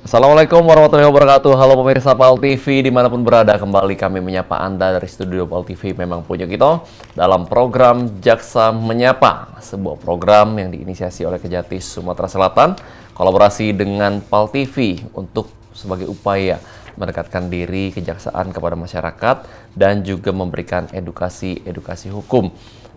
Assalamualaikum warahmatullahi wabarakatuh. Halo pemirsa PAL TV dimanapun berada, kembali kami menyapa Anda dari studio PAL TV Memang Punya Kita dalam program Jaksa Menyapa, sebuah program yang diinisiasi oleh Kejati Sumatera Selatan kolaborasi dengan PAL TV untuk sebagai upaya mendekatkan diri kejaksaan kepada masyarakat dan juga memberikan edukasi hukum,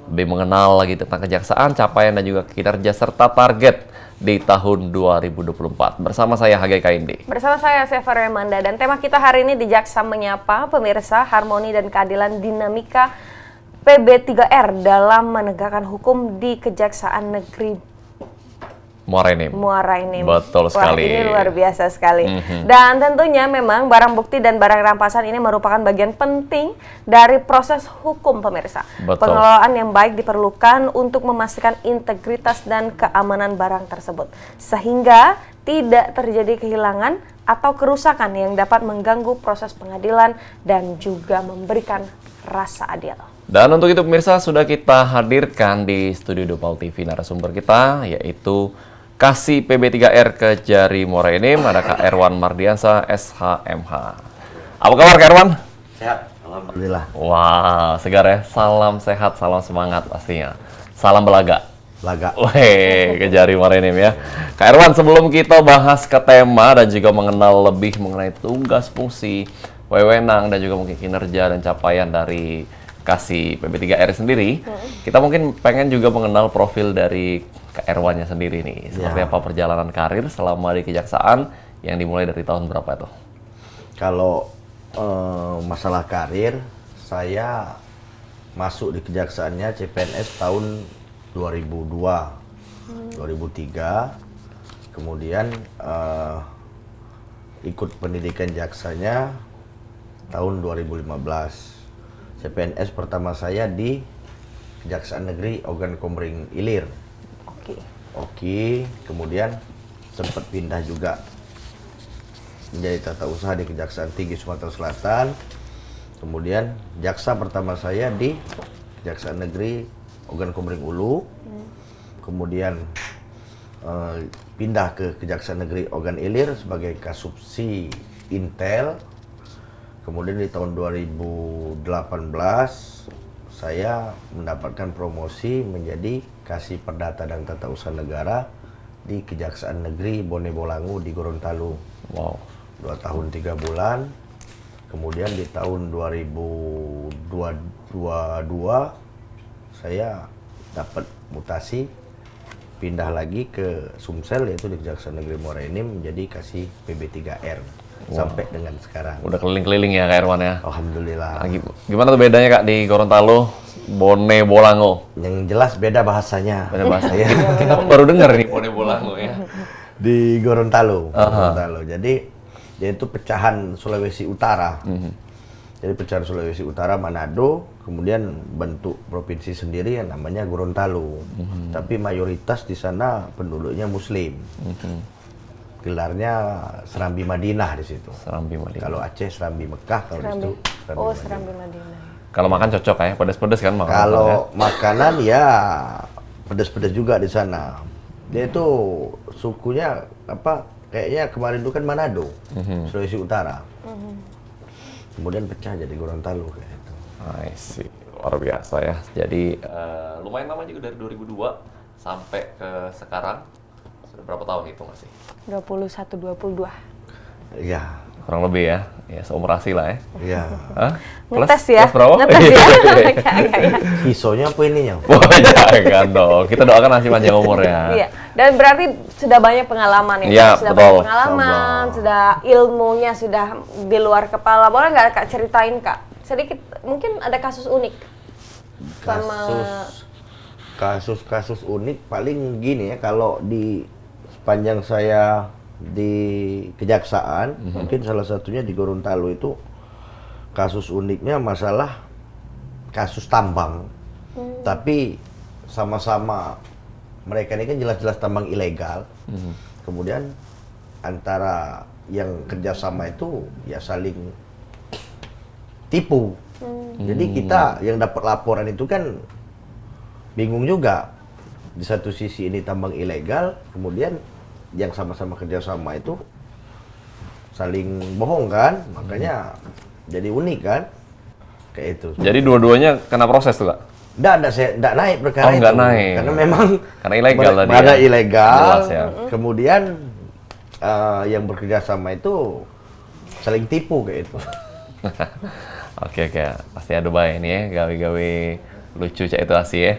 lebih mengenal lagi tentang kejaksaan, capaian dan juga kinerja serta target di tahun 2024. Bersama saya Hagai KMD. Bersama saya Seva Remanda, dan tema kita hari ini di Jaksa Menyapa, pemirsa, harmoni dan keadilan dinamika PB3R dalam menegakkan hukum di Kejaksaan Negeri Muara Enim. Betul sekali. Wah, ini luar biasa sekali. Dan tentunya memang barang bukti dan barang rampasan ini merupakan bagian penting dari proses hukum, pemirsa. Betul. Pengelolaan yang baik diperlukan untuk memastikan integritas dan keamanan barang tersebut, sehingga tidak terjadi kehilangan atau kerusakan yang dapat mengganggu proses pengadilan dan juga memberikan rasa adil. Dan untuk itu pemirsa, sudah kita hadirkan di studio PAL TV narasumber kita, yaitu Kasih PB3R Kejari Muara Enim, ada Kak Erwan Mardiansa, SHMH. Apa kabar Kak Erwan? Sehat, alhamdulillah. Wah, segar ya. Salam sehat, salam semangat pastinya. Salam belaga. Weh, Kejari Muara Enim ya. Kak Erwan, sebelum kita bahas ke tema dan juga mengenal lebih mengenai tugas, fungsi, wewenang, dan juga mungkin kinerja dan capaian dari Kasih PB3R sendiri, kita mungkin pengen juga mengenal profil dari Kak Erwannya sendiri nih. Seperti apa perjalanan karir selama di kejaksaan yang dimulai dari tahun berapa itu? Kalau masalah karir, saya masuk di kejaksaannya CPNS tahun 2002, 2003. Kemudian ikut pendidikan jaksanya tahun 2015. CPNS pertama saya di Kejaksaan Negeri Ogan Komering Ilir. Oke, kemudian sempat pindah juga menjadi tata usaha di Kejaksaan Tinggi Sumatera Selatan. Kemudian jaksa pertama saya di Kejaksaan Negeri Ogan Komering Ulu. Kemudian pindah ke Kejaksaan Negeri Ogan Ilir sebagai Kasubsi Intel. Kemudian di tahun 2018 saya mendapatkan promosi menjadi Kasih Perdata dan Tata Usaha Negara di Kejaksaan Negeri Bone Bolango di Gorontalo. Wow. 2 tahun 3 bulan. Kemudian di tahun 2022 saya dapat mutasi, pindah lagi ke Sumsel, yaitu di Kejaksaan Negeri Muara Enim menjadi Kasih PB3R. Sampai dengan sekarang. Udah keliling-keliling ya Kak Erwan ya? Alhamdulillah. Gimana tuh bedanya Kak di Gorontalo, Bone Bolango? Yang jelas beda bahasanya. Beda bahasa ya? Kita baru dengar nih Bone Bolango ya. Di Gorontalo. Gorontalo. Jadi yaitu pecahan Sulawesi Utara. Jadi pecahan Sulawesi Utara Manado, kemudian bentuk provinsi sendiri yang namanya Gorontalo. Tapi mayoritas di sana penduduknya Muslim. Gelarnya Serambi Madinah di situ. Serambi Madinah. Kalau Aceh Serambi Mekah, kalau itu Serambi Madinah. Kalau makan cocok ya, pedas-pedas kan makan. Kalau makanan ya pedas-pedas juga di sana. Dia itu sukunya apa? Kayaknya kemarin itu kan Manado, Sulawesi Utara. Kemudian pecah jadi Gorontalo kayak itu. I see. Luar biasa ya. Jadi lumayan lama juga dari 2002 sampai ke sekarang. Sudah berapa tahun itu nggak sih? 21-22. Iya. Kurang lebih ya. Ya seumur asli lah ya. Iya. Hah? Ngetes ya? Plus berapa? Ngetes ya? Hisonya apa ininya? Wah, jangan dong. Kita doakan masih panjang umur ya. Iya. Dan berarti sudah banyak pengalaman ya? Iya, sudah betul. banyak pengalaman, sudah ilmunya sudah di luar kepala. Boleh nggak Kak ceritain Kak? Sedikit, mungkin ada kasus unik sama... Kasus unik paling gini ya, kalau di sepanjang saya di kejaksaan, mungkin salah satunya di Gorontalo itu kasus uniknya masalah kasus tambang. Tapi sama-sama mereka ini kan jelas-jelas tambang ilegal. Kemudian antara yang kerjasama itu ya saling tipu. Jadi kita yang dapat laporan itu kan bingung juga. Di satu sisi ini tambang ilegal, kemudian yang sama-sama kerjasama itu saling bohong kan, makanya jadi unik kan, kayak itu. Jadi dua-duanya kena proses tuh, Kak? Nggak naik perkara Oh, itu. nggak naik. Karena memang Karena ilegal tadi ada ya. ilegal. Jelas ya. Kemudian yang bekerja sama itu saling tipu kayak itu. Oke, pasti ada baik nih ya, gawe-gawe lucu cak itu asih ya.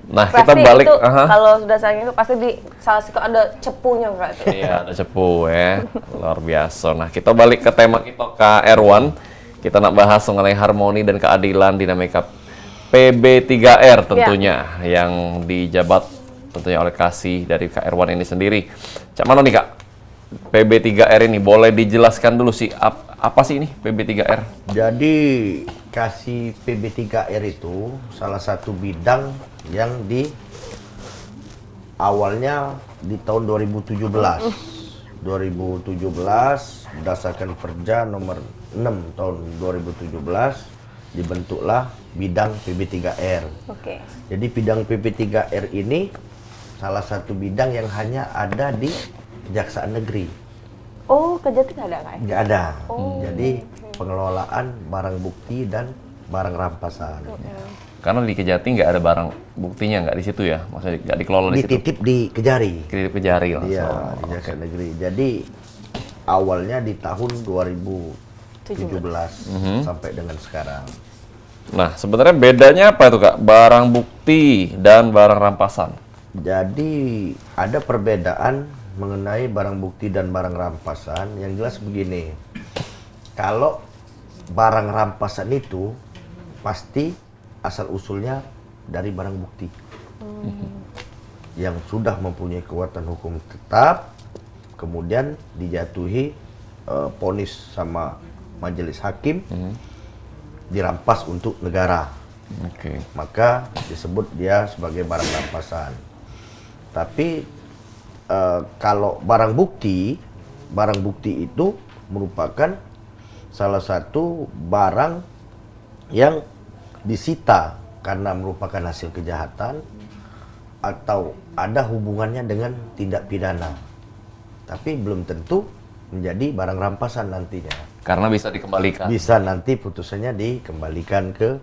Nah, Pasti kita balik. itu kalau sudah saling itu pasti di salah situ ada cepunya enggak tuh? Iya, ada cepu ya. Luar biasa. Nah, kita balik ke tema kita, Kak Erwan. Kita nak bahas mengenai harmoni dan keadilan dinamika PB3R tentunya, yang dijabat tentunya oleh Kasih dari Kak Erwan ini sendiri. Cak mana nih, Kak? PB3R ini boleh dijelaskan dulu sih, apa sih ini PB3R? Jadi Kasih PB3R itu salah satu bidang yang awalnya di tahun 2017 berdasarkan Perja nomor 6 tahun 2017 dibentuklah bidang PB3R. Oke. Jadi bidang PB3R ini salah satu bidang yang hanya ada di Kejaksaan Negeri. Oh, Kejati nggak ada, Kak? Nggak ada. Jadi pengelolaan barang bukti dan barang rampasan. Karena di Kejati nggak ada barang buktinya, nggak di situ ya? Maksudnya nggak dikelola di situ? Dititip di Kejari. Dititip ke jari langsung. Iya, di Kejaksaan Negeri. Jadi awalnya di tahun 2017 sampai dengan sekarang. Nah, sebenarnya bedanya apa itu, Kak? Barang bukti dan barang rampasan. Jadi ada perbedaan mengenai barang bukti dan barang rampasan. Yang jelas begini, kalau barang rampasan itu pasti asal usulnya dari barang bukti yang sudah mempunyai kekuatan hukum tetap, kemudian dijatuhi vonis sama majelis hakim, dirampas untuk negara. Oke. Maka disebut dia sebagai barang rampasan. Tapi kalau barang bukti itu merupakan salah satu barang yang disita karena merupakan hasil kejahatan atau ada hubungannya dengan tindak pidana. Tapi belum tentu menjadi barang rampasan nantinya. Karena bisa dikembalikan. Bisa nanti putusannya dikembalikan ke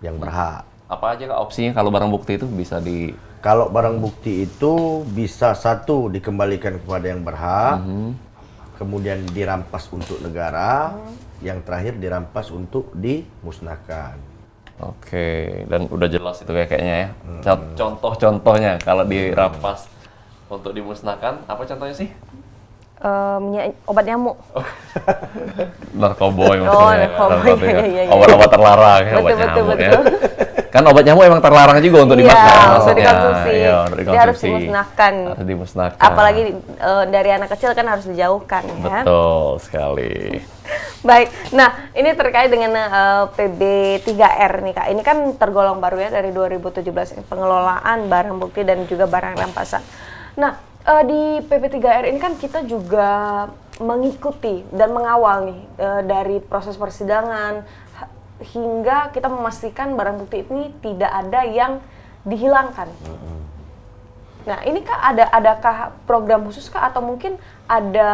yang berhak. Apa aja, Kak, opsinya kalau barang bukti itu bisa di... Kalau barang bukti itu bisa satu dikembalikan kepada yang berhak, kemudian dirampas untuk negara, yang terakhir dirampas untuk dimusnahkan. Oke, dan udah jelas itu kayaknya ya. Contoh-contohnya kalau dirampas untuk dimusnahkan, apa contohnya sih? Obat nyamuk. Narkoboy Oh, maksudnya. narkoboy, iya. Obat-obat terlarang ya, obat Betul, nyamuk ya. betul. Kan obat nyamuk emang terlarang juga untuk dimakan Untuk maksudnya. dikonsumsi. Iya, untuk Dia harus dikonsumsi. dimusnahkan. Harus dimusnahkan. Apalagi dari anak kecil kan harus dijauhkan ya. Betul sekali. Baik, nah ini terkait dengan PB3R nih, Kak. Ini kan tergolong baru ya dari 2017 ini, pengelolaan barang bukti dan juga barang rampasan. Nah, di PB3R ini kan kita juga mengikuti dan mengawal nih dari proses persidangan hingga kita memastikan barang bukti ini tidak ada yang dihilangkan. Nah, ini Kak adakah program khusus Kak atau mungkin ada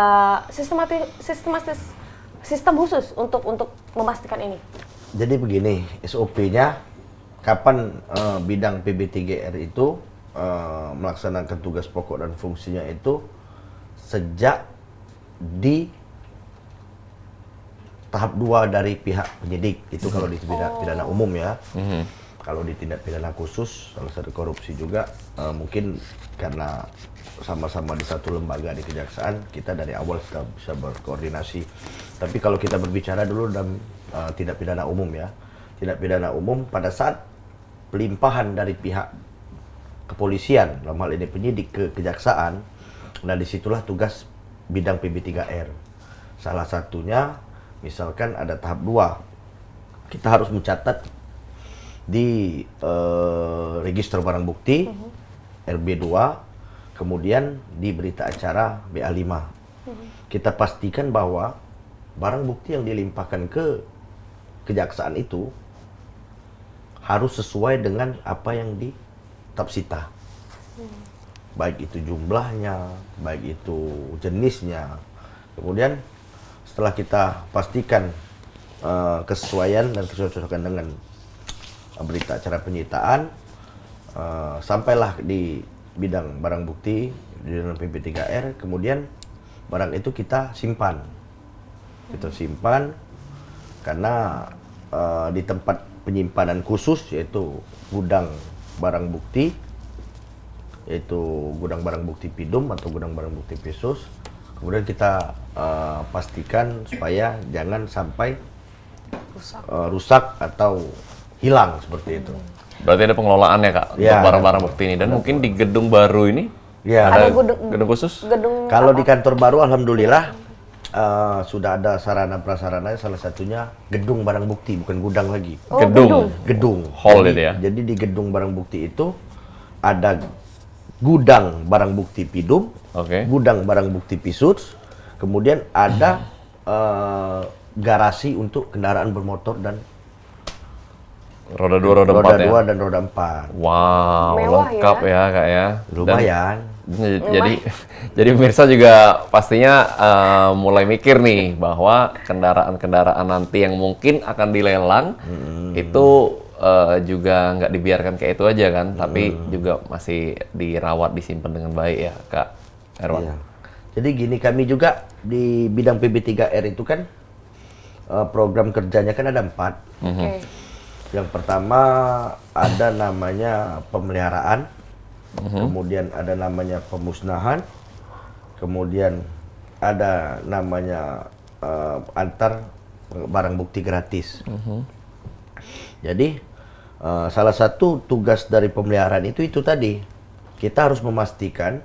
sistem khusus untuk memastikan ini? Jadi begini, SOP-nya kapan bidang PB3R itu melaksanakan tugas pokok dan fungsinya itu sejak di tahap 2 dari pihak penyidik. Itu kalau di pidana umum ya. Kalau di tindak pidana khusus, salah satu korupsi juga, mungkin karena sama-sama di satu lembaga di kejaksaan, kita dari awal sudah bisa berkoordinasi. Tapi kalau kita berbicara dulu dalam tindak pidana umum ya, tindak pidana umum pada saat pelimpahan dari pihak kepolisian, dalam hal ini penyidik ke kejaksaan, nah disitulah tugas bidang PB3R. Salah satunya, misalkan ada tahap 2, kita harus mencatat di register barang bukti RB2, kemudian di berita acara BA5. Kita pastikan bahwa barang bukti yang dilimpahkan ke kejaksaan itu harus sesuai dengan apa yang ditapsita. baik itu jumlahnya, baik itu jenisnya. Kemudian setelah kita pastikan kesesuaian dan kecocokan dengan berita acara penyitaan, sampailah di bidang barang bukti di dalam PP3R, kemudian barang itu kita simpan. Kita simpan karena di tempat penyimpanan khusus, yaitu gudang barang bukti, yaitu gudang barang bukti Pidum atau gudang barang bukti Pisus. Kemudian kita pastikan supaya jangan sampai rusak atau hilang seperti itu. Berarti ada pengelolaannya Kak Ya, untuk barang-barang bukti ini, dan mungkin di gedung baru ini Ya. ada Ada gedung khusus. Gedung Kalau apa? di kantor baru, alhamdulillah sudah ada sarana prasarananya. Salah satunya gedung barang bukti, bukan gudang lagi. Oh, gedung. Gedung. Hall Jadi- itu ya? Jadi di gedung barang bukti itu ada gudang barang bukti Pidum, Oke. gudang barang bukti Pisus, kemudian ada garasi untuk kendaraan bermotor dan Roda 2, roda 4 ya. 2 dan roda 4. Wow, Mewah lengkap ya Kak ya. Dan- Lumayan. Jadi pemirsa juga pastinya mulai mikir nih bahwa kendaraan-kendaraan nanti yang mungkin akan dilelang itu juga nggak dibiarkan kayak itu aja kan, tapi juga masih dirawat, disimpan dengan baik ya Kak Erwan. Iya. Jadi gini, kami juga di bidang PB3R itu kan program kerjanya kan ada 4. Oke. Yang pertama ada namanya pemeliharaan, kemudian ada namanya pemusnahan, kemudian ada namanya antar barang bukti gratis. Jadi salah satu tugas dari pemeliharaan itu tadi, kita harus memastikan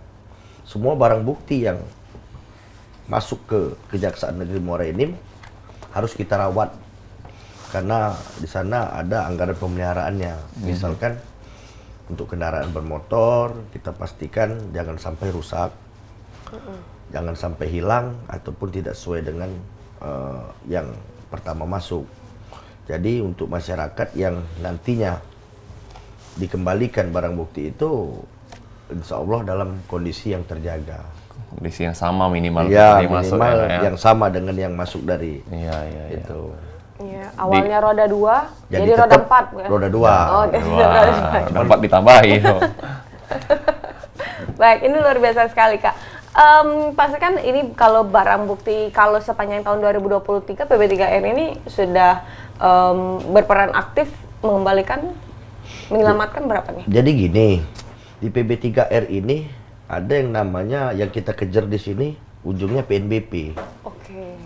semua barang bukti yang masuk ke Kejaksaan Negeri Muara Enim harus kita rawat, karena di sana ada anggaran pemeliharaannya. Misalkan untuk kendaraan bermotor, kita pastikan jangan sampai rusak, jangan sampai hilang ataupun tidak sesuai dengan yang pertama masuk. Jadi untuk masyarakat yang nantinya dikembalikan barang bukti itu, insya Allah dalam kondisi yang terjaga. Kondisi yang sama minimal Ya, seperti yang masuk minimal ya, Kak, ya. yang sama dengan yang masuk dari Iya, iya, iya. itu. Iya, awalnya roda 2, jadi roda tetap 4 bukan? roda 2. Oh, oke. Wah, dapat ditambahin. Baik, ini luar biasa sekali Kak. Pastikan ini kalau barang bukti, kalau sepanjang tahun 2023 PB3R ini sudah berperan aktif mengembalikan, menyelamatkan berapa nih? Jadi gini, di PB3R ini ada yang namanya, yang kita kejar di sini ujungnya PNBP, Oke.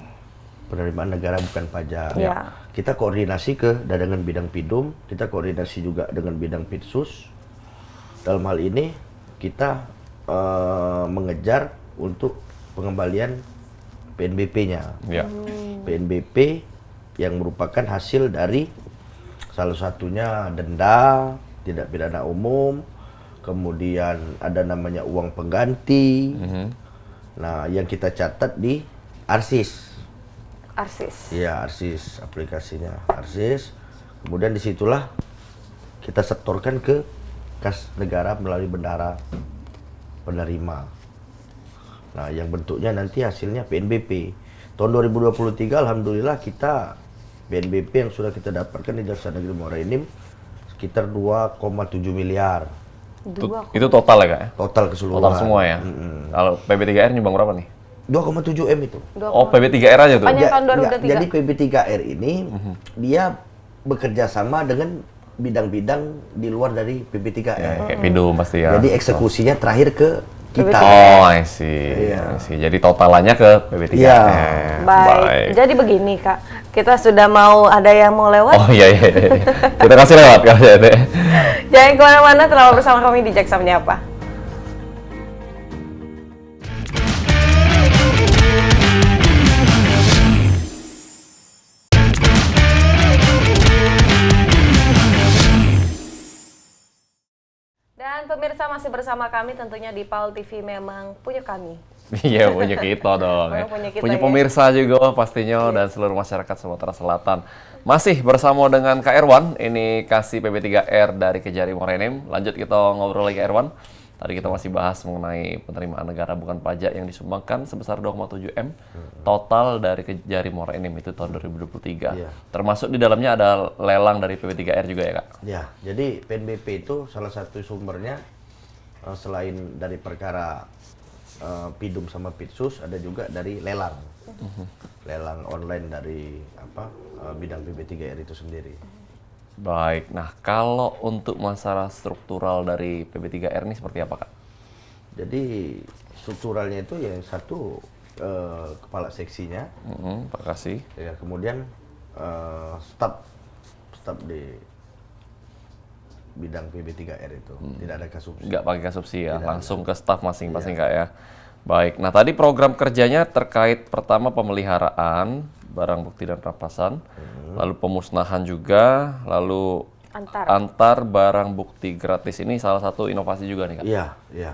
penerimaan negara bukan pajak. Ya. Kita koordinasi ke dengan bidang Pidum, kita koordinasi juga dengan bidang Pitsus. Dalam hal ini kita mengejar untuk pengembalian PNBP-nya. Ya. PNBP yang merupakan hasil dari salah satunya denda, tidak pidana umum, kemudian ada namanya uang pengganti. Nah, yang kita catat di Arsis. Arsis. Iya, Arsis, aplikasinya Arsis. Kemudian disitulah kita setorkan ke kas negara melalui bendahara penerima. Nah, yang bentuknya nanti hasilnya PNBP. Tahun 2023 alhamdulillah kita PNBP yang sudah kita dapatkan di Kejaksaan Negeri Muara Enim sekitar 2,7 miliar Itu total ya Kak ya? total keseluruhan. Total semua ya? Kalau PB3R nyumbang berapa nih? 2,7 M itu. Oh, PB3R aja tuh? Panjang tahun Enggak, 2023. jadi PB3R ini dia bekerja sama dengan bidang-bidang di luar dari PB3R. Kayak Pidum pasti ya. Jadi eksekusinya terakhir ke kita. Oh, I see. Iya. I see. Jadi totalannya ke PB3R. Iya. Baik. Jadi begini Kak, kita sudah mau ada yang mau lewat. Oh iya, iya, iya. Kita kasih lewat Kak. Jangan kemana-mana, tetap bersama kami di Jaksa Menyapa. Dan pemirsa masih bersama kami tentunya di PAL TV, memang punya kami. Iya, punya kita dong. Ya. Oh, punya kita Punya ya. pemirsa juga pastinya dan seluruh masyarakat Sumatera Selatan. Masih bersama dengan Kak Erwan, ini kasih PB3R dari Kejari Muara Enim. Lanjut kita ngobrol lagi Kak Erwan. Tadi kita masih bahas mengenai penerimaan negara bukan pajak yang disumbangkan sebesar 2,7 M total dari Kejari Muara Enim itu tahun 2023. Iya. Termasuk di dalamnya ada lelang dari PP3R juga ya, Kak? Ya, jadi PNBP itu salah satu sumbernya selain dari perkara Pidum sama Pitsus, ada juga dari lelang. Lelang online dari bidang PP3R itu sendiri. Baik, nah kalau untuk masalah struktural dari PP3R ini seperti apa, Kak? Jadi strukturalnya itu yang satu kepala seksinya, Terima kasih. ya, kemudian staf di bidang PB3R itu tidak ada kasubsidi. Nggak pakai kasubsidi ya, Tidak langsung ke staf masing-masing, Kak ya. Baik, nah tadi program kerjanya terkait pertama pemeliharaan barang bukti dan rampasan, lalu pemusnahan juga, lalu antar barang bukti gratis. Ini salah satu inovasi juga nih, Kak? Iya, iya.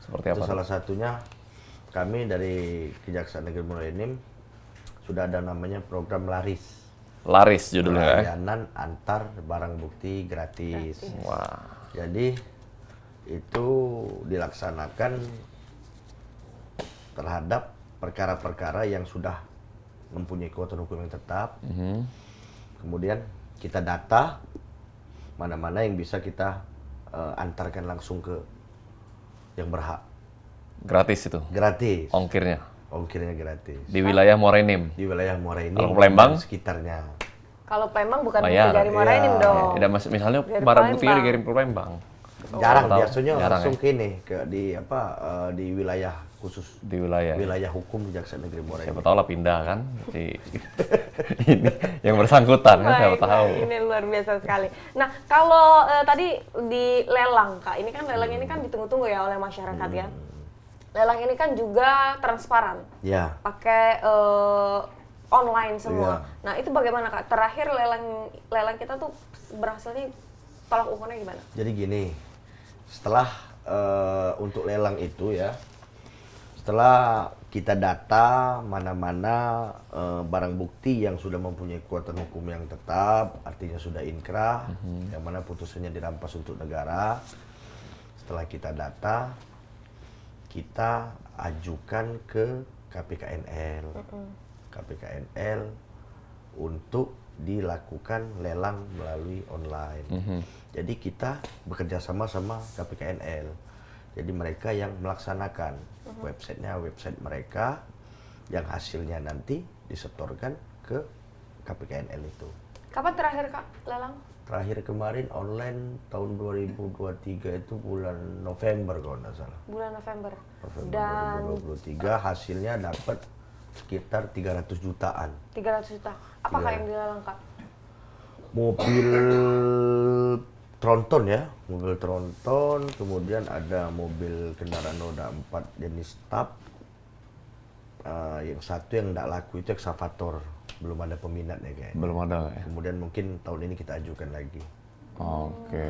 Seperti Itu apa? salah satunya kami dari Kejaksaan Negeri Muara Enim sudah ada namanya program Laris. Laris judulnya, ya? Layanan antar barang bukti gratis. Wah, Jadi itu dilaksanakan terhadap perkara-perkara yang sudah mempunyai kekuatan hukum yang tetap. Kemudian kita data mana-mana yang bisa kita antarkan langsung ke yang berhak. gratis itu, Gratis. ongkirnya. Ongkirnya gratis. Di wilayah Muara Enim. Di wilayah Muara Enim Kalau Palembang? dan sekitarnya. Kalau Palembang bukan Bayar. Kejari Muara Enim Iya. dong. Tidak, misalnya Dari barang buktinya Palembang. dikirim ke Palembang. Jarang, Tahu. biasanya Jarang, langsung ya? ke ini, di wilayah khusus, Di wilayah. wilayah hukum Kejaksaan Negeri Muara Siapa Enim. tahu lah pindah kan. Ini yang bersangkutan kan, siapa Baik, tahu. Ini luar biasa sekali. Nah, kalau tadi di lelang, Kak, ini kan lelang ini kan ditunggu-tunggu ya oleh masyarakat ya. Lelang ini kan juga transparan, Ya, pakai online semua. Iya. Nah, itu bagaimana, Kak? Terakhir lelang kita tuh berhasilnya tolak ukurnya gimana? jadi gini, setelah untuk lelang itu ya, setelah kita data mana-mana barang bukti yang sudah mempunyai kekuatan hukum yang tetap, artinya sudah inkrah, yang mana putusannya dirampas untuk negara. Setelah kita data, kita ajukan ke KPKNL. KPKNL untuk dilakukan lelang melalui online. Jadi kita bekerja sama KPKNL. Jadi mereka yang melaksanakan website mereka, yang hasilnya nanti disetorkan ke KPKNL itu. Kapan terakhir, Kak, lelang? Terakhir kemarin online tahun 2023 itu bulan November kalau nggak salah. Bulan November. November Dan 2023 hasilnya dapat sekitar 300 jutaan. 300 juta. Apakah yang dilelang, Kak? Mobil tronton ya, mobil tronton, kemudian ada mobil kendaraan roda 4 jenis TAP. Yang satu yang tidak laku itu excavator, belum ada peminatnya kayaknya. Belum ada ya. Kemudian mungkin tahun ini kita ajukan lagi. Oke.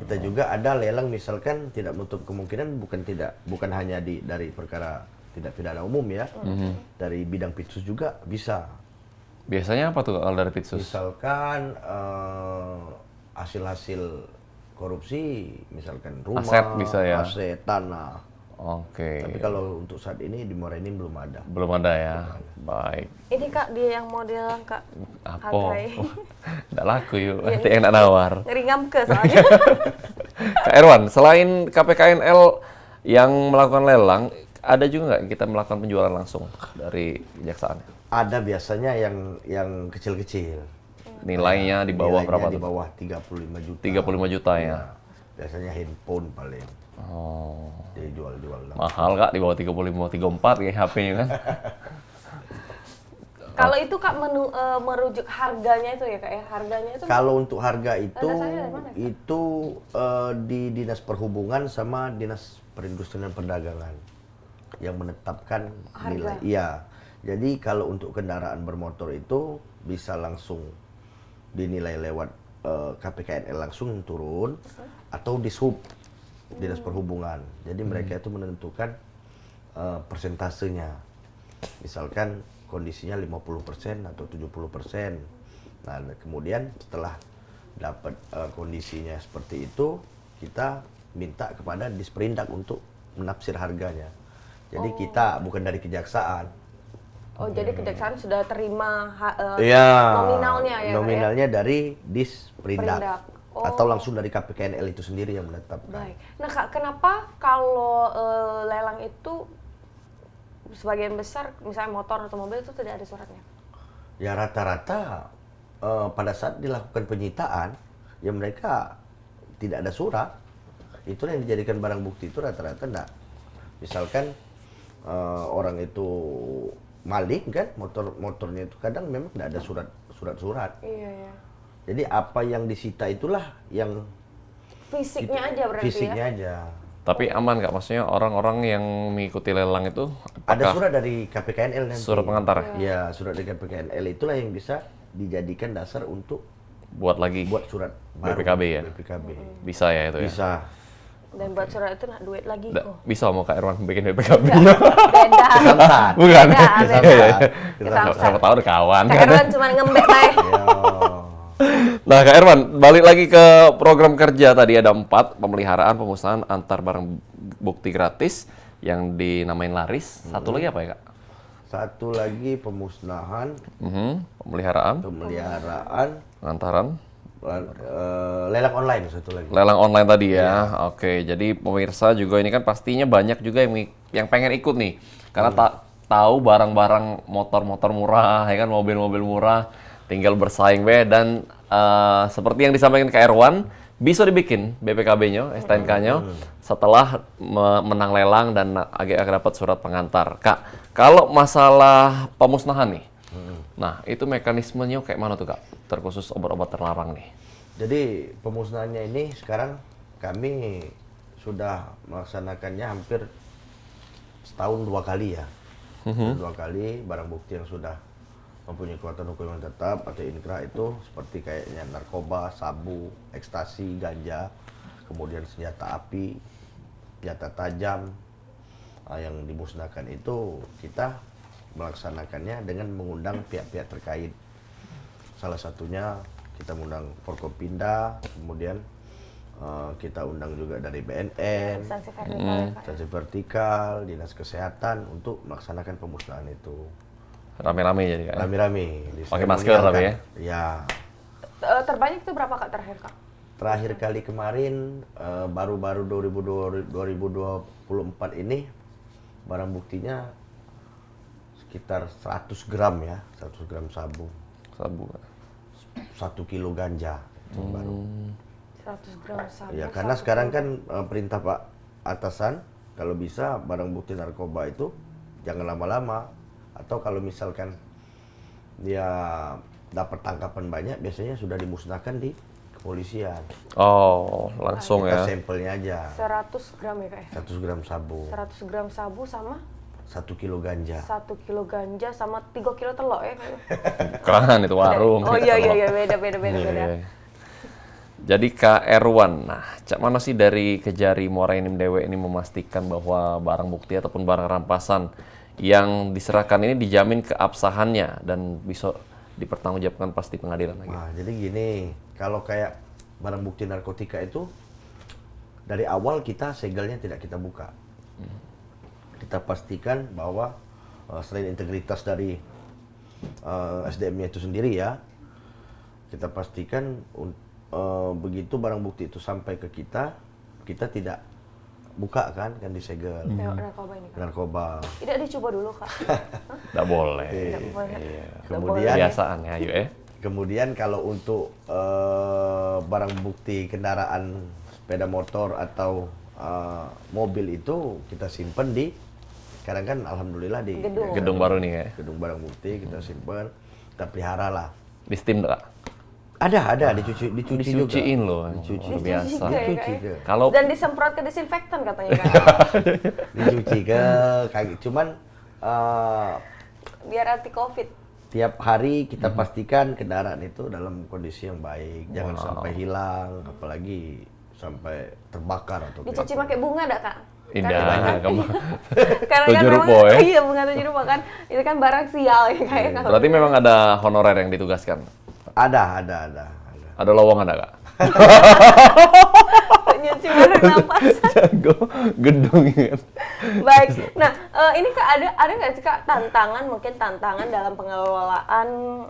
Kita juga ada lelang misalkan tidak menutup kemungkinan bukan hanya dari perkara tidak pidana umum ya, dari bidang pitsus juga bisa. Biasanya apa tuh kalau dari Pitsus? Misalkan hasil-hasil korupsi, misalkan rumah, Aset bisa ya? aset tanah. Oke. Tapi kalau untuk saat ini di Muara Enim belum ada. Belum ada ya. Baik. Ini, Kak, dia yang mau dilelang, Kak. Apa? Hargai. Nggak laku yuk. Nanti yang nak nawar. Ngeringam ke soalnya. Kak Erwan, selain KPKNL yang melakukan lelang, ada juga nggak kita melakukan penjualan langsung dari kejaksaan? Ada biasanya yang kecil-kecil. Nilainya di bawah Nilainya berapa di tuh? bawah 35 juta. 35 juta ya. Nah, biasanya handphone paling Oh. dijual-jual lah. Mahal Kak, di bawah 35, 34 kayak HP-nya kan. Kalau itu, Kak, merujuk harganya itu ya, Kak ya? Harganya itu Kalau untuk harga itu, Landasannya dari mana, Kak? itu di Dinas Perhubungan sama Dinas Perindustrian dan Perdagangan yang menetapkan Harga. nilai. Iya. Jadi kalau untuk kendaraan bermotor itu bisa langsung dinilai lewat KPKNL langsung turun atau di sub Dinas Perhubungan. Jadi mereka itu menentukan persentasenya. Misalkan kondisinya 50% atau 70%. Nah, kemudian setelah dapat kondisinya seperti itu, kita minta kepada Disperindak untuk menafsir harganya. Jadi kita bukan dari kejaksaan. Oh, jadi kejaksaan sudah terima Iya. nominalnya ya? Nominalnya dari Disperindak. Perindak. Oh. Atau langsung dari KPKNL itu sendiri yang menetapkan. Baik. Nah, Kak, kenapa kalau lelang itu sebagian besar, misalnya motor atau mobil itu tidak ada suratnya? Ya rata-rata pada saat dilakukan penyitaan, ya mereka tidak ada surat. Itu yang dijadikan barang bukti itu rata-rata enggak. Misalkan orang itu maling kan, motornya itu kadang memang tidak ada surat-surat. Iya, iya. Jadi apa yang disita itulah yang Fisiknya aja berarti fisiknya ya? aja. Tapi aman nggak? Maksudnya orang-orang yang mengikuti lelang itu Ada apakah surat dari KPKNL nanti. surat pengantar Ya, surat dari KPKNL itulah yang bisa dijadikan dasar untuk buat lagi buat surat baru. BPKB ya? BPKB. Bisa ya itu ya? Bisa. Dan buat surat itu nak duit lagi. Bisa mau Kak Irwan bikin BPKB? Beda. Kesangkaan. Bukan? Beda, beda. Iya, iya. Kesangkaan. Siapa tahu ada kawan. Kak Erwan cuma ngembek, Bay. Ya. Nah, Kak Irwan, balik lagi ke program kerja tadi ada 4, pemeliharaan, pemusnahan antar barang bukti gratis yang dinamain laris. Satu lagi apa ya, Kak? Satu lagi pemusnahan, Pemeliharaan, pengantaran, lelang online satu lagi. lelang online tadi ya. Oke, jadi pemirsa juga ini kan pastinya banyak juga yang pengen ikut nih. Karena tahu barang-barang motor-motor murah, ya kan, mobil-mobil murah, tinggal bersaing dan seperti yang disampaikan Kak Irwan, bisa dibikin BPKB-nya, STNK-nya setelah menang lelang dan agak dapat surat pengantar. Kak, kalau masalah pemusnahan nih, nah itu mekanismenya kayak mana tuh Kak? Terkhusus obat-obat terlarang nih. Jadi pemusnahannya ini sekarang kami sudah melaksanakannya hampir setahun 2 kali ya. 2 kali barang bukti yang sudah mempunyai kekuatan hukum yang tetap atau inkrah itu seperti kayaknya narkoba, sabu, ekstasi, ganja, kemudian senjata api, senjata tajam yang dimusnahkan itu kita melaksanakannya dengan mengundang pihak-pihak terkait. Salah satunya kita mengundang Forkopinda, kemudian kita undang juga dari BNN, Instansi vertikal ya, Kak. instansi vertikal, dinas kesehatan untuk melaksanakan pemusnahan itu. Rame-rame jadi Kak. Rame-rame. Pakai masker tapi ya? Ya. Terbanyak itu berapa, Kak, terakhir, Kak? Terakhir kali kemarin, baru-baru 2024 ini, barang buktinya sekitar 100 gram ya, 100 gram sabu. Sabu. 1 kilo ganja. Itu baru. 100 gram sabu. Ya, karena sekarang kan perintah Pak Atasan, kalau bisa barang bukti narkoba itu jangan lama-lama. Atau kalau misalkan dia dapat tangkapan banyak, biasanya sudah dimusnahkan di kepolisian. Oh, langsung Kita ya. sampelnya aja. 100 gram ya, Kak? 100 gram sabu, 100 gram sabu sama 1 kilo ganja. 1 kilo ganja sama 3 kilo telur ya, kayaknya. Kan itu warung. Oh iya, beda. Iya. Jadi Kak Erwan, nah cak mana sih dari Kejari Muara Enim Dewe ini memastikan bahwa barang bukti ataupun barang rampasan yang diserahkan ini dijamin keabsahannya dan bisa dipertanggungjawabkan pasti pengadilan lagi. Nah, jadi gini, kalau kayak barang bukti narkotika itu dari awal kita segelnya tidak kita buka. Kita pastikan bahwa selain integritas dari SDM-nya itu sendiri ya, kita pastikan begitu barang bukti itu sampai ke kita tidak buka kan disegel. Narkoba ini, Kak. Narkoba. Tidak dicoba dulu, Kak. Nggak boleh. Tidak boleh. Kemudian Kebiasaan ya, yuk Kemudian kalau untuk barang bukti kendaraan sepeda motor atau mobil itu kita simpen di, sekarang kan alhamdulillah di Gedung baru nih ya. gedung barang bukti kita simpen, kita pelihara lah. Di Steam Kak. Ada dicuci juga. Dicuciin loh. Dicuci. Luar biasa. Dicuci ke. Kalau Dan disemprot ke disinfektan katanya, Kak. Dicuci ke kaki. Cuman Biar anti Covid. tiap hari kita pastikan kendaraan itu dalam kondisi yang baik, jangan sampai hilang, apalagi sampai terbakar atau Dicuci pakai bunga enggak, Kak? indah, kamu Karena kan Tujuh memang rupo ya? iya bunga 7 rupo kan. Itu kan barang sial ya kayak kalau. berarti memang ada honorer yang ditugaskan. Ada. Ada lowongan ada Kak? Nyuci barang nampasan. Jago gedung kan. Baik. Nah, ini Kak ada nggak sih Kak tantangan dalam pengelolaan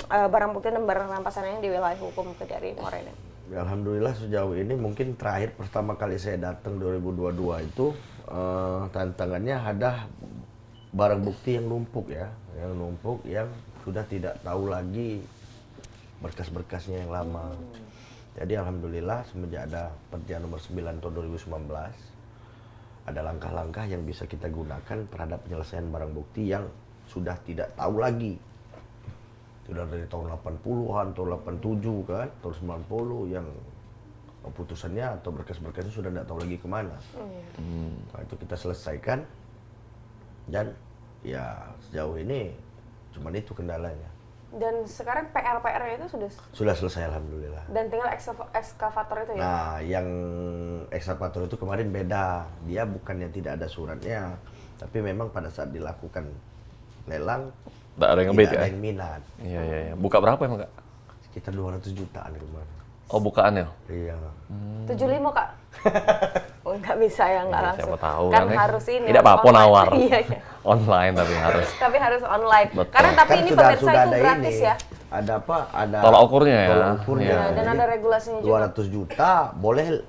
barang bukti dan barang rampasan ini di wilayah hukum Kejari Muara ini? Ya, alhamdulillah sejauh ini mungkin terakhir pertama kali saya datang 2022 itu tantangannya ada barang bukti yang numpuk ya, yang sudah tidak tahu lagi berkas-berkasnya yang lama. Jadi alhamdulillah semenjak ada Perda nomor 9 tahun 2019 ada langkah-langkah yang bisa kita gunakan terhadap penyelesaian barang bukti yang sudah tidak tahu lagi. Sudah dari tahun 80-an, tahun 87 kan, tahun 90 yang putusannya atau berkas-berkasnya sudah tidak tahu lagi kemana. Nah, itu kita selesaikan dan ya sejauh ini cuma itu kendalanya. Dan sekarang PR-nya itu Sudah selesai alhamdulillah. dan tinggal ekskavator itu ya? Nah, yang ekskavator itu kemarin beda. Dia bukannya tidak ada suratnya, tapi memang pada saat dilakukan lelang Tak ada yang ngebit tidak ya? ada yang minat. Iya. Buka berapa emang Kak? Sekitar 200 jutaan kemarin. Oh bukaannya? Iya. 75 Kak? Oh, nggak bisa ya, nggak Iya, langsung. siapa tahu kan kan ya. harus ini. Tidak harus apa-apa online. nawar. Iya. Online tapi harus. Tapi harus online. Betul. Karena tapi Kan ini sudah pemirsa itu ada gratis ini. ya. Ada apa? Ada Tolak ukurnya ya? tolak ukurnya. Iya. Dan Jadi, ada regulasinya juga. 200 juta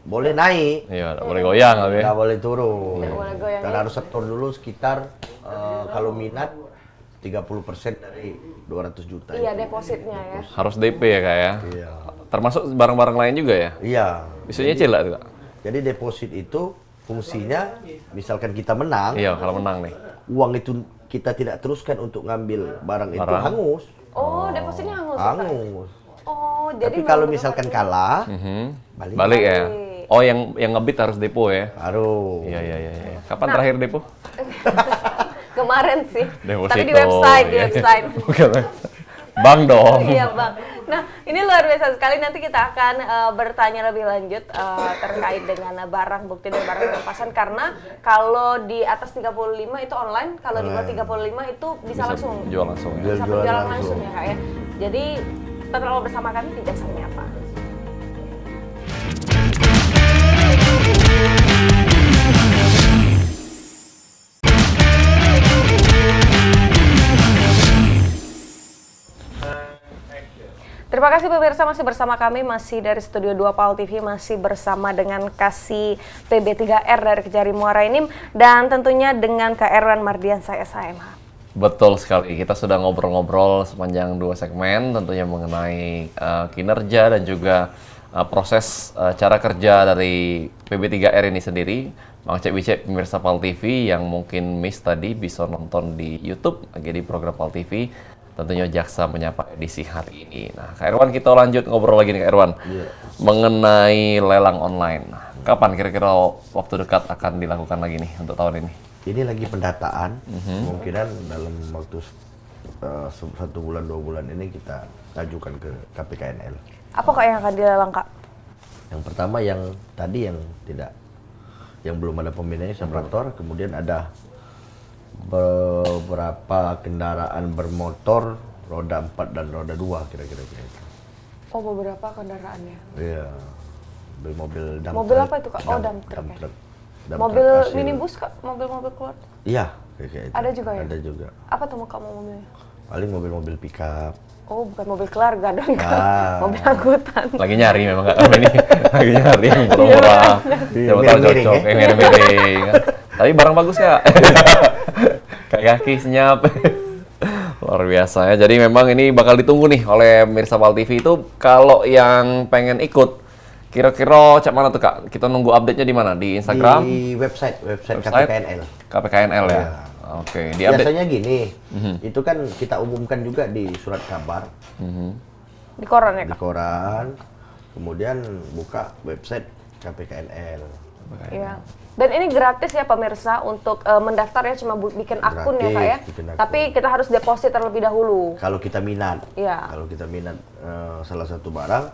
boleh naik. Iya, nggak boleh goyang tapi. Nggak boleh turun. Nggak boleh goyang, Dan ya. harus setor dulu sekitar kalau minat 30% dari 200 juta. Iya, itu. depositnya ya. Harus DP ya Kak ya? Iya. Termasuk barang-barang lain juga ya? Iya. Bisa nyicil lah tuh Kak? Jadi deposit itu fungsinya misalkan kita menang, Iya, kalau menang nih. uang itu kita tidak teruskan untuk ngambil barang itu Barang. hangus. Oh, depositnya hangus. ya, Kak? Hangus. Oh, jadi Tapi kalau memang misalkan betul. kalah, Balik ya? Balik. Oh, yang ngebit harus depo ya? harus. Iya. Kapan terakhir depo? Kemarin sih. Deposito. Tapi di website, Iya. Bukan. Bang dong. Iya Bang. Nah ini luar biasa sekali. Nanti kita akan bertanya lebih lanjut terkait dengan barang bukti dan barang rampasan. Karena kalau di atas 35 itu online, kalau di bawah 35 itu bisa langsung. Jual langsung ya? Bisa Jual berjalan langsung. langsung ya Kak ya. Jadi tetaplah bersama kami di Jaksa Menyapa. Terima kasih pemirsa, masih bersama kami, masih dari Studio 2 PAL TV, masih bersama dengan Kasih PB3R dari Kejari Muara Enim, dan tentunya dengan Kak Erwan Mardiansah SHMH. Betul sekali, kita sudah ngobrol-ngobrol sepanjang 2 segmen, tentunya mengenai kinerja dan juga proses cara kerja dari PB3R ini sendiri. Bang Cek Wicek, pemirsa PAL TV yang mungkin miss tadi bisa nonton di YouTube lagi di program PAL TV. Tentunya Jaksa Menyapa edisi hari ini. Nah, Kak Erwan, kita lanjut ngobrol lagi nih Kak Erwan. Mengenai lelang online. Kapan kira-kira waktu dekat akan dilakukan lagi nih untuk tahun ini? Ini lagi pendataan, kemungkinan dalam waktu 1 bulan 2 bulan ini kita ajukan ke KPKNL. Apa Kak yang akan dilelang Kak? Yang pertama yang tadi yang belum ada pembinaan separator, kemudian ada beberapa kendaraan bermotor roda 4 dan roda 2 kira-kira gitu. Oh, beberapa kendaraannya. Iya. Mobil dump Mobil truck. apa itu, Kak? Oh, dump truck ya. Dump Mobil truck hasil. minibus Kak? Mobil-mobil keluarga? Iya, kayak itu. Ada juga ya? Ada juga. Apa tuh Kak mobilnya? Paling mobil-mobil pickup. Oh, bukan mobil keluarga dong Kak. Ah. Mobil angkutan. Lagi nyari memang Kak kami ini. Lagi nyari yang murah-murah. Siapa tahu Miring-miring, cocok, ya? yang miring-miring. Tapi barang bagus Kak. Kayak kaki senyap. Luar biasa ya. Jadi memang ini bakal ditunggu nih oleh pemirsa PAL TV itu. Kalau yang pengen ikut, kira-kira cak mana tuh Kak? Kita nunggu update-nya di mana? Di Instagram? Di website KPKNL. KPKNL ya? Iya. Oke, di update. Biasanya gini, itu kan kita umumkan juga di surat kabar, Di koran ya di Kak? koran, kemudian buka website KPKNL. Iya. Dan ini gratis ya pemirsa untuk mendaftar ya, cuma bikin akun ya Kak ya. Gratis, bikin akun. Tapi kita harus deposit terlebih dahulu. Kalau kita minat, Iya. kalau kita minat salah satu barang,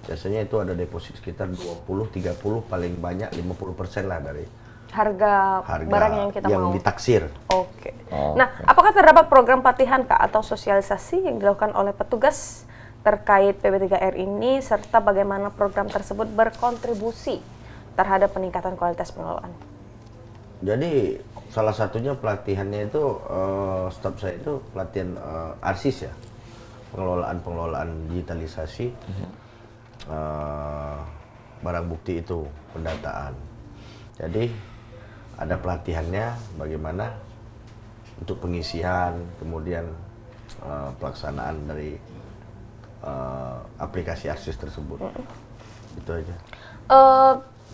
biasanya itu ada deposit sekitar 20-30, paling banyak 50% lah dari Harga harga barang yang kita mau. ditaksir. Oke. Oh, Nah, apakah terdapat program pelatihan Kak atau sosialisasi yang dilakukan oleh petugas terkait PB3R ini serta bagaimana program tersebut berkontribusi terhadap peningkatan kualitas pengelolaan? Jadi salah satunya pelatihannya itu staff saya itu pelatihan ARSIS ya, pengelolaan digitalisasi barang bukti itu, pendataan. Jadi ada pelatihannya bagaimana untuk pengisian, kemudian pelaksanaan dari aplikasi ARSIS tersebut. Itu aja.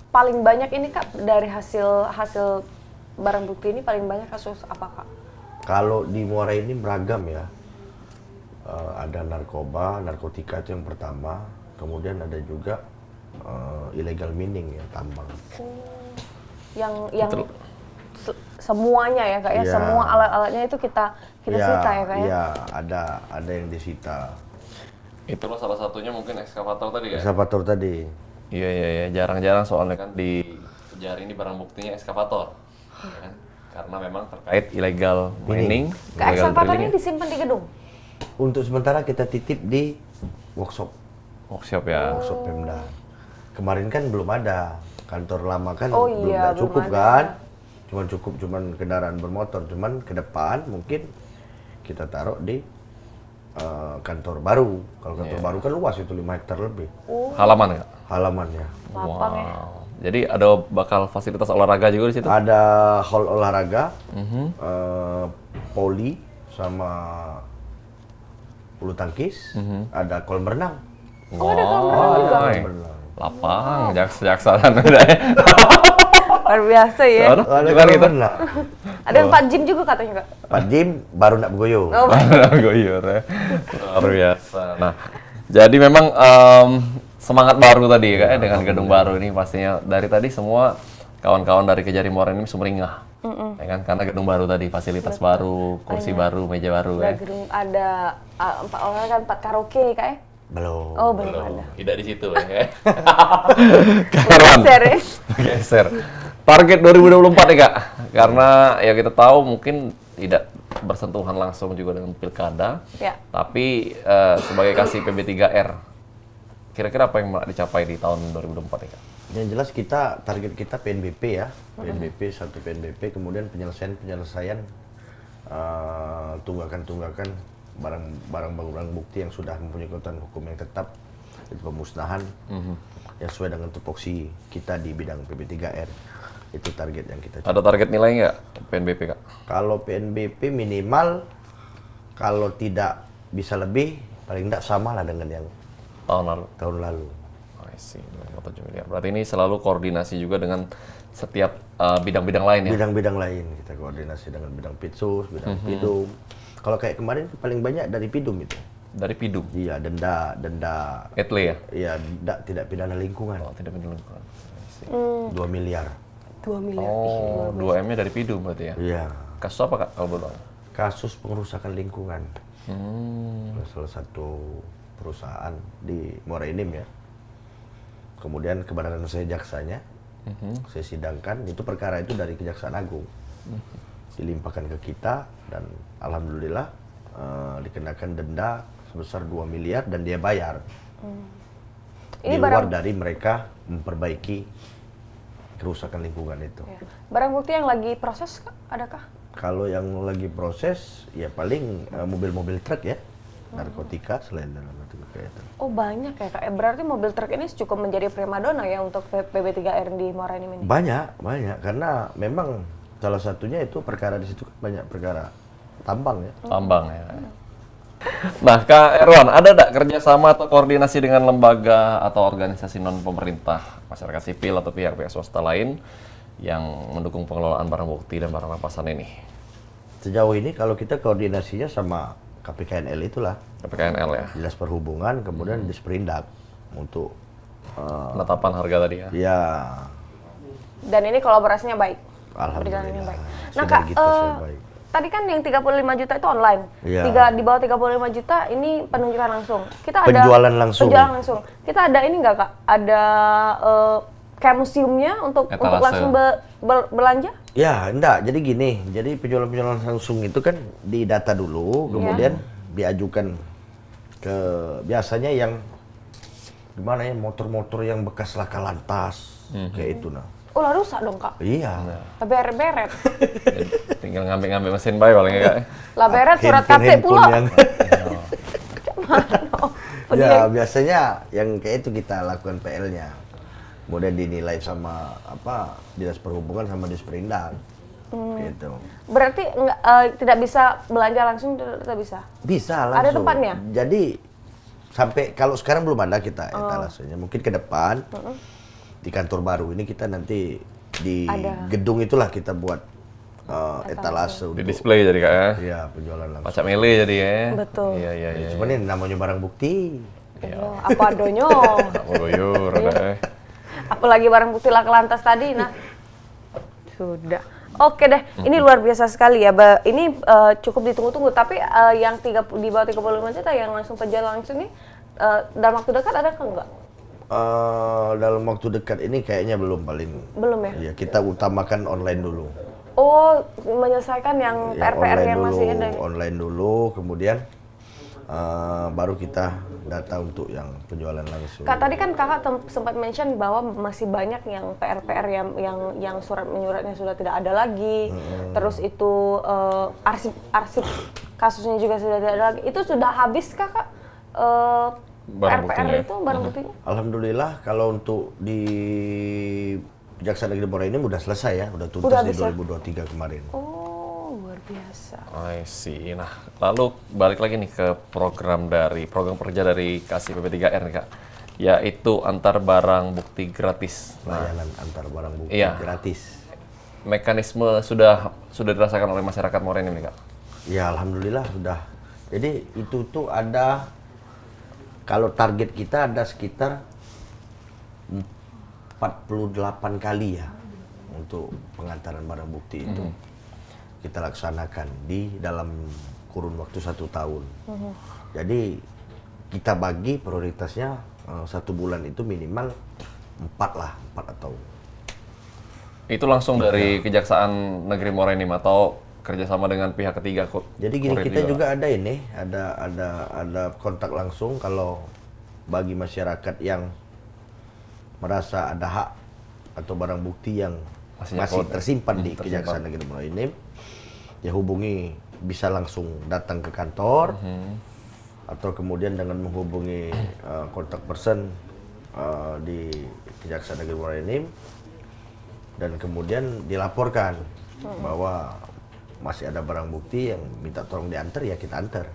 Paling banyak ini Kak, dari hasil barang bukti ini paling banyak kasus apa Kak? Kalau di Muara ini beragam ya. Ada narkotika itu yang pertama, kemudian ada juga illegal mining ya, tambang. Yang semuanya ya Kak ya, Iya. semua alat-alatnya itu kita sita ya Kak ya? Iya, ada yang disita. Itulah salah satunya mungkin ekskavator tadi ya? Ekskavator tadi. Iya, jarang-jarang soalnya kan di Kejari ini barang buktinya ekskavator. Ya kan? Karena memang terkait illegal mining. Kak, illegal ekskavatornya drilling. disimpan di gedung? Untuk sementara kita titip di workshop Workshop ya. workshop Pemda. Kemarin kan belum ada, kantor lama kan Oh belum iya, belum cukup ada. kan. Cuman kendaraan bermotor, cuman ke depan mungkin kita taruh di kantor baru. Kalau kantor baru kan luas itu 5 hektar lebih Halaman nggak? halamannya. Lapang ya? Jadi ada bakal fasilitas olahraga juga di situ? Ada hall olahraga, poli sama bulu tangkis, ada kolam renang. Oh, ada kolam renang juga? Woy. Lapang, jaksa-jaksaan udah ya. Luar biasa ya. Ada Ada juga kolam gitu. renang. Ada yang 4 gym juga katanya Kak? Pak Jim baru nak bergoyo. Oh, Goyor ya. Luar biasa. Nah, jadi memang semangat baru tadi ya, Kak, ya, dengan gedung baru ini pastinya dari tadi semua kawan-kawan dari Kejari Muara ini sumringah. Ya kan? Karena gedung baru tadi, fasilitas baru, kursi baru, meja baru ada ya. gedung, ada 4 olahraga, 4 karaoke Kak ya? Belum. Oh, belum ada. Tidak di situ ya. Kawan. Geser ya? Geser. Target 2024 nih Kak, karena ya kita tahu mungkin tidak bersentuhan langsung juga dengan pilkada, Ya. tapi sebagai kasih PB3R, kira-kira apa yang mau dicapai di tahun 2024 nih Kak? Yang jelas target kita PNBP ya, PNBP satu PNBP, kemudian penyelesaian tunggakan barang bukti yang sudah mempunyai kekuatan hukum yang tetap, itu pemusnahan yang sesuai dengan tupoksi kita di bidang PB3R. Itu target yang kita capai. Ada target nilai nggak PNBP Kak? Kalau PNBP minimal, kalau tidak bisa lebih, paling tidak sama lah dengan yang Tahun lalu? tahun lalu. I see, 2,7 miliar. Berarti ini selalu koordinasi juga dengan setiap bidang-bidang lain ya? Bidang-bidang lain kita koordinasi dengan bidang Pitsus, bidang Pidum. Kalau kayak kemarin paling banyak dari Pidum itu. Dari Pidum? Iya, denda, Etle ya? iya, tidak pidana lingkungan. Oh, tidak pindah lingkungan. I see. 2 miliar. 2 miliar. Oh, 2M-nya dari Pidum berarti ya? Iya. Kasus apa Kak kalau boleh tahu? Kasus pengerusakan lingkungan. Hmm. Salah satu perusahaan di Muara Enim ya. Kemudian kebenaran saya jaksanya, saya sidangkan, itu perkara itu dari Kejaksaan Agung. Dilimpahkan ke kita dan alhamdulillah dikenakan denda sebesar 2 miliar dan dia bayar. Ini Di luar dari mereka memperbaiki kerusakan lingkungan itu. Ya. Barang bukti yang lagi proses Kak, adakah? Kalau yang lagi proses, ya paling mobil-mobil truk ya, narkotika selain dari narkotika itu. Oh banyak ya Kak, berarti mobil truk ini cukup menjadi primadona ya untuk PB3R di Muara Enim ini? Banyak, karena memang salah satunya itu perkara di situ kan banyak perkara tambang ya. Tambang ya. Nah, Kak Erwan, ada nggak kerjasama atau koordinasi dengan lembaga atau organisasi non-pemerintah, masyarakat sipil atau pihak-pihak swasta lain yang mendukung pengelolaan barang bukti dan barang rampasan ini? Sejauh ini kalau kita koordinasinya sama KPKNL itulah, KPKNL ya? Dinas Perhubungan, kemudian Disperindak untuk Penetapan harga tadi ya? ya Dan ini kolaborasinya baik? Berjalannya alhamdulillah. baik. Nah Kak, Sinergitas yang baik. tadi kan yang 35 juta itu online. Iya. Di bawah 35 juta ini penunjukan langsung. Kita ada Penjualan langsung. Penjualan langsung. Kita ada ini nggak Kak? Ada kayak museumnya untuk Etalase. langsung belanja? Ya, enggak. Jadi gini, jadi penjualan langsung itu kan didata dulu, kemudian diajukan ke biasanya yang gimana ya, motor-motor yang bekas laka lantas kayak itu nah. Oh lah rusak dong kak? Iya. Lah beret. Tinggal ngambil mesin bae paling Kak. Lah beret surat Handphone KT pula. yang Mana? ya biasanya yang kayak itu kita lakukan PL-nya. Kemudian dinilai sama Dinas Perhubungan sama Disperindak. Gitu. Berarti tidak bisa belanja langsung, tidak bisa? Bisa langsung. Ada tempatnya? Jadi sampai kalau sekarang belum ada kita etalasenya. Mungkin ke depan di kantor baru ini kita nanti di gedung itulah kita buat etalase Di untuk display jadi Kak ya. ya penjualan langsung. Pacak mele jadi ya. Betul. Iya. Cuman ini namanya barang bukti. Iya. Apa adonyo? Mau goyur ada. Apalagi barang bukti laka lantas tadi, nah. Sudah. Oke deh, ini luar biasa sekali ya. Ini cukup ditunggu-tunggu, tapi yang di bawah 35 juta yang langsung penjual langsung nih, dalam waktu dekat ada enggak? Dalam waktu dekat ini kayaknya belum paling. Belum ya? Iya, kita utamakan online dulu. Oh, menyelesaikan yang PR-PR yang masih ada. Online dulu, kemudian baru kita data untuk yang penjualan langsung. Kak, tadi kan kakak sempat mention bahwa masih banyak yang PR-PR yang surat menyuratnya sudah tidak ada lagi. Terus itu arsip kasusnya juga sudah tidak ada lagi. Itu sudah habis kakak PR-PR itu barang buktinya? Alhamdulillah kalau untuk di Kejaksaan Negeri Muara Enim udah selesai ya, udah tuntas di 2023 kemarin. Oh, luar biasa. I see. Nah, lalu balik lagi nih ke program kerja dari Kasih PP3R nih Kak, yaitu antar barang bukti gratis. Layanan antar barang bukti iya. gratis. Mekanisme sudah dirasakan oleh masyarakat Muara Enim nih Kak? Ya alhamdulillah sudah. Jadi itu tuh ada, kalau target kita ada sekitar 48 kali ya untuk pengantaran barang bukti itu kita laksanakan di dalam kurun waktu 1 tahun. Jadi kita bagi prioritasnya 1 bulan itu minimal 4 atau. Itu langsung dari Kejaksaan Negeri Muara Enim atau kerjasama dengan pihak ketiga kok? Jadi gini, kita juga ada ini, ada kontak langsung kalau bagi masyarakat yang merasa ada hak atau barang bukti yang masih tersimpan di Kejaksaan Negeri Muara Enim, ya hubungi, bisa langsung datang ke kantor atau kemudian dengan menghubungi kontak person di Kejaksaan Negeri Muara Enim dan kemudian dilaporkan bahwa masih ada barang bukti yang minta tolong diantar, ya kita antar.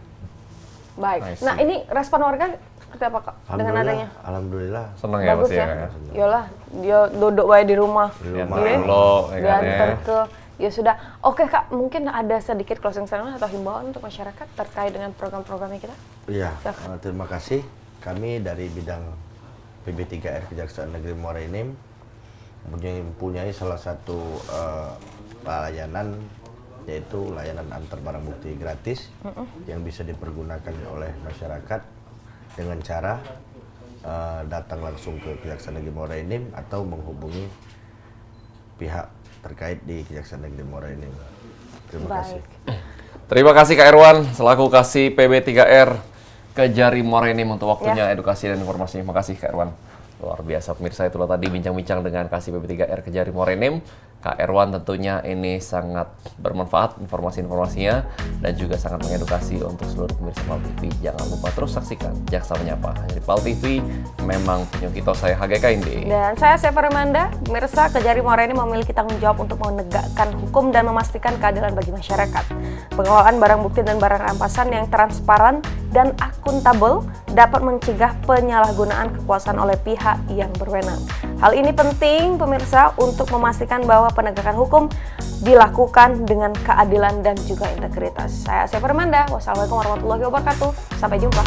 Baik. Nah, ini respon warga seperti apa Kak dengan adanya? Alhamdulillah. Senang ya Bagus pasti ya. ya. Yolah, dia duduk baik di rumah. Di rumah. Iya. Diantar ya. ke, ya sudah. Oke Kak, mungkin ada sedikit closing statement atau himbauan untuk masyarakat terkait dengan program-programnya kita? Iya, terima kasih. Kami dari bidang PB3R Kejaksaan Negeri Muara Enim mempunyai salah satu layanan, yaitu layanan antar barang bukti gratis yang bisa dipergunakan oleh masyarakat dengan cara datang langsung ke Kejaksaan Negeri Muara Enim atau menghubungi pihak terkait di Kejaksaan Negeri Muara Enim. Terima kasih. Terima kasih Kak Erwan selaku Kasih PB3R Kejari Muara Enim untuk waktunya, edukasi dan informasi. Terima kasih Kak Erwan. Luar biasa pemirsa, itulah tadi bincang-bincang dengan Kasih PB3R Kejari Muara Enim. Kak Erwan tentunya ini sangat bermanfaat informasi-informasinya dan juga sangat mengedukasi untuk seluruh pemirsa PAL TV. Jangan lupa terus saksikan Jaksa Menyapa hanya di PAL TV. Memang penyuh kita, saya HGK Indi. Dan saya Seva Remanda. Pemirsa, Kejari Muara Enim memiliki tanggung jawab untuk menegakkan hukum dan memastikan keadilan bagi masyarakat. Pengelolaan barang bukti dan barang rampasan yang transparan dan akuntabel dapat mencegah penyalahgunaan kekuasaan oleh pihak yang berwenang. Hal ini penting pemirsa untuk memastikan bahwa penegakan hukum dilakukan dengan keadilan dan juga integritas. Saya Seva Remanda. Wassalamualaikum warahmatullahi wabarakatuh. Sampai jumpa.